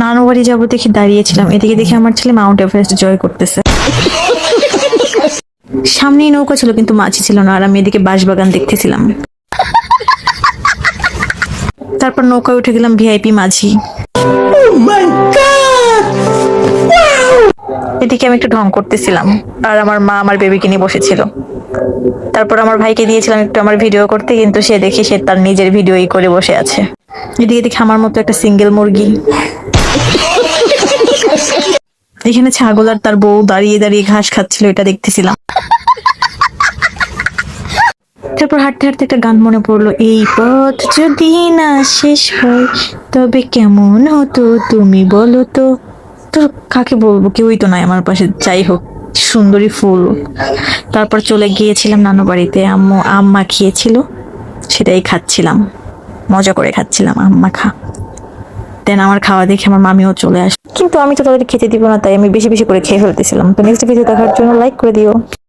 নানু বাড়ি যাবো দেখে দাঁড়িয়েছিলাম, এদিকে দেখে আমার ছেলে মাউন্ট এভারেস্ট জয় করতেছে। সামনেই নৌকা ছিল কিন্তু মাঝি ছিল না, আর আমি এদিকে বাঁশবাগান দেখতেছিলাম। তারপর নৌকায় উঠে গেলাম ভিআইপি মাঝি। এদিকে আমি একটু ঢং করতেছিলাম, আর আমার মা আমার বেবিকে নিয়ে বসেছিল। তারপর আমার ভাইকে দিয়েছিলাম একটু আমার ভিডিও করতে, কিন্তু সে দেখে সে তার নিজের ভিডিওই করে বসে আছে। এদিকে দেখে আমার মতো একটা সিঙ্গেল মুরগি। এখানে ছাগল আর তার বউ দাঁড়িয়ে দাঁড়িয়ে ঘাস খাচ্ছিল, এটা দেখতেছিলাম। তারপর হাঁটতে হাঁটতে একটা গান মনে পড়লো, এই পথ যদি না শেষ হয় তবে কেমন হতো তুমি বলো তো। তো কাকে বলবো, কেউই তো নাই আমার পাশে। যাই হোক, সুন্দরী ফুল। তারপর চলে গিয়েছিলাম নানু বাড়িতে, আম্মু আম মাখিয়েছিল, সেটাই খাচ্ছিলাম, মজা করে খাচ্ছিলাম আম মাখা। দেন আমার খাওয়া দেখে আমার মামিও চলে আসে, কিন্তু আমি তো তাদের খেতে দিব না, তাই আমি বেশি বেশি করে খেয়ে ফেলতেছিলাম। তো নেক্সট ভিডিও দেখার জন্য লাইক করে দিও।